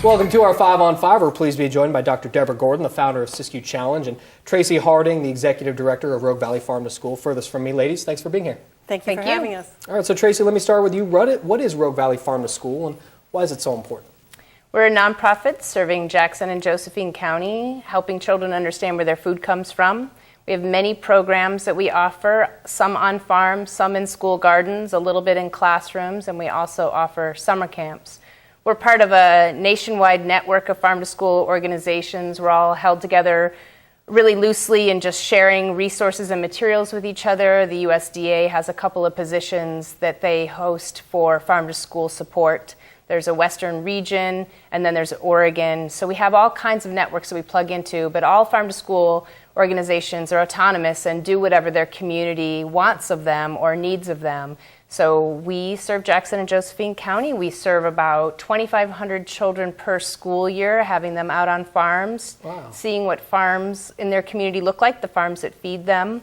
Welcome to our 5 on 5. We're pleased to be joined by Dr. Deborah Gordon, the founder of Siskiyou Challenge, and Tracy Harding, the executive director of Rogue Valley Farm to School. Furthest from me, ladies, thanks for being here. Thank you for having us. All right, so Tracy, let me start with you. What is Rogue Valley Farm to School, and why is it so important? We're a nonprofit serving Jackson and Josephine County, helping children understand where their food comes from. We have many programs that we offer, some on farms, some in school gardens, a little bit in classrooms, and we also offer summer camps. We're part of a nationwide network of farm-to-school organizations. We're all held together really loosely and just sharing resources and materials with each other. The USDA has a couple of positions that they host for farm-to-school support. There's a Western region, and then there's Oregon. So we have all kinds of networks that we plug into, but all farm-to-school organizations are autonomous and do whatever their community wants of them or needs of them. So we serve Jackson and Josephine County. We serve about 2,500 children per school year, having them out on farms, seeing what farms in their community look like, the farms that feed them,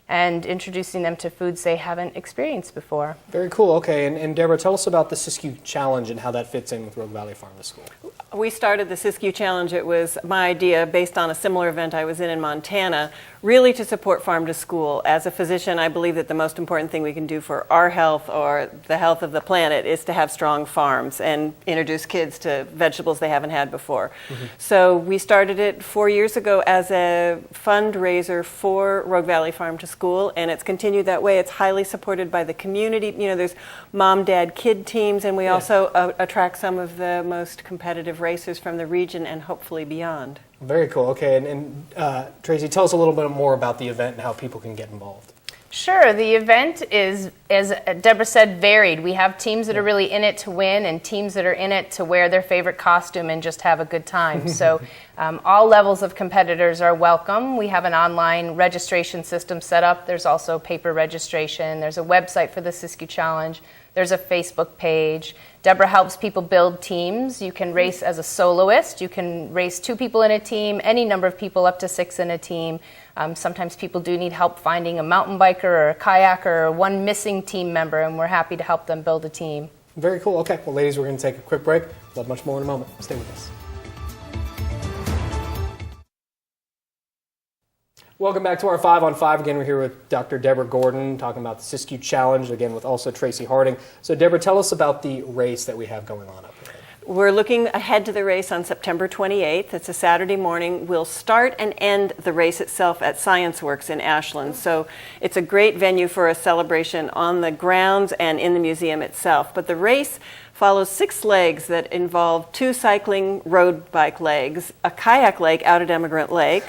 and introducing them to foods they haven't experienced before. Very cool. Okay, and Deborah, tell us about the Siskiyou Challenge and how that fits in with Rogue Valley Farm to School. We started the Siskiyou Challenge. It was my idea based on a similar event I was in Montana, really to support farm to school. As a physician, I believe that the most important thing we can do for our health or the health of the planet is to have strong farms and introduce kids to vegetables they haven't had before. So we started it 4 years ago as a fundraiser for Rogue Valley Farm to School, and it's continued that way. It's highly supported by the community. You know, there's mom, dad, kid teams, and we also attract some of the most competitive racers from the region and hopefully beyond. Very cool. Okay, and Tracy, tell us a little bit more about the event and how people can get involved. Sure. The event is, as Deborah said, varied. We have teams that are really in it to win and teams that are in it to wear their favorite costume and just have a good time. So all levels of competitors are welcome. We have an online registration system set up. There's also paper registration. There's a website for the Siskiyou Challenge. There's a Facebook page. Deborah helps people build teams. You can race as a soloist. You can race 2 people in a team, any number of people up to 6 in a team. Sometimes people do need help finding a mountain biker or a kayaker or one missing team member, and we're happy to help them build a team. Very cool. Okay, well, ladies, we're going to take a quick break. We'll have much more in a moment. Stay with us. Welcome back to our 5 on 5. Again, we're here with Dr. Deborah Gordon talking about the Siskiyou Challenge, again with also Tracy Harding. So Deborah, tell us about the race that we have going on up here. We're looking ahead to the race on September 28th. It's a Saturday morning. We'll start and end the race itself at Science Works in Ashland. So it's a great venue for a celebration on the grounds and in the museum itself. But the race follows 6 legs that involve 2 cycling road bike legs, a kayak leg out at Emigrant Lake,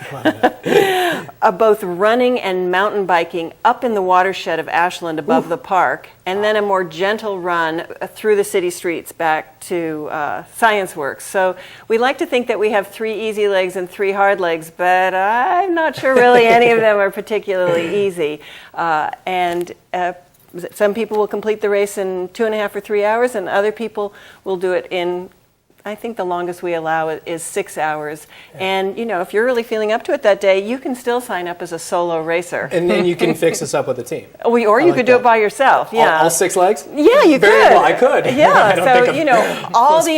both running and mountain biking up in the watershed of Ashland above the park, and then a more gentle run through the city streets back to Science Works. So we like to think that we have 3 easy legs and 3 hard legs, but I'm not sure really any of them are particularly easy. Some people will complete the race in 2.5 or 3 hours, and other people will do it in, I think the longest we allow is 6 hours. And, you know, if you're really feeling up to it that day, you can still sign up as a solo racer. And then you can fix us up with a team. Or you could do it by yourself, yeah. All 6 legs? Yeah, you could. Very well, I could. Yeah, so, you know,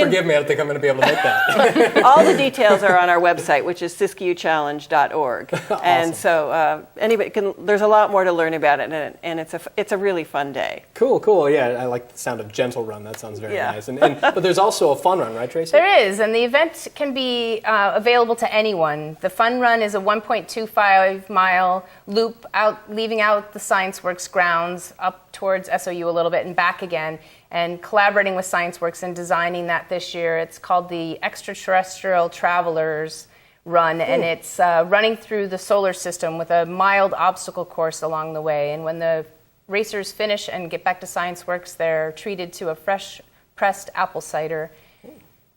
forgive me, I don't think I'm going to be able to make that. all the details are on our website, which is siskiyouchallenge.org. Awesome. And so anybody can, there's a lot more to learn about it, and it's a really fun day. Cool. Yeah, I like the sound of gentle run. That sounds very nice. But there's also a fun run, right, Tracy? There is, and the event can be available to anyone. The fun run is a 1.25-mile loop leaving out the Science Works grounds up towards SOU a little bit and back again, and collaborating with Science Works and designing that this year. It's called the Extraterrestrial Travelers Run, and it's running through the solar system with a mild obstacle course along the way. And when the racers finish and get back to Science Works, they're treated to a fresh pressed apple cider.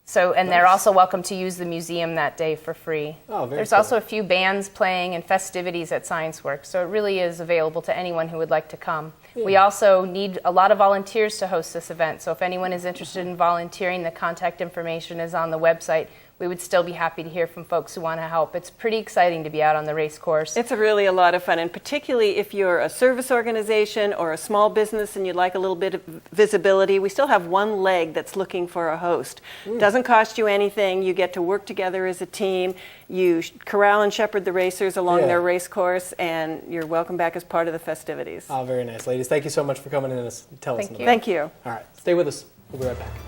So, and they're also welcome to use the museum that day for free. There's also a few bands playing and festivities at Science Works, so it really is available to anyone who would like to come. We also need a lot of volunteers to host this event, so if anyone is interested in volunteering, the contact information is on the website. We would still be happy to hear from folks who want to help. It's pretty exciting to be out on the race course. It's really a lot of fun, and particularly if you're a service organization or a small business and you'd like a little bit of visibility, we still have one leg that's looking for a host. Doesn't cost you anything. You get to work together as a team. You corral and shepherd the racers along their race course, and you're welcome back as part of the festivities. Oh, very nice, ladies. Thank you so much for coming in and tell us. Thank you. Thank you. All right, stay with us. We'll be right back.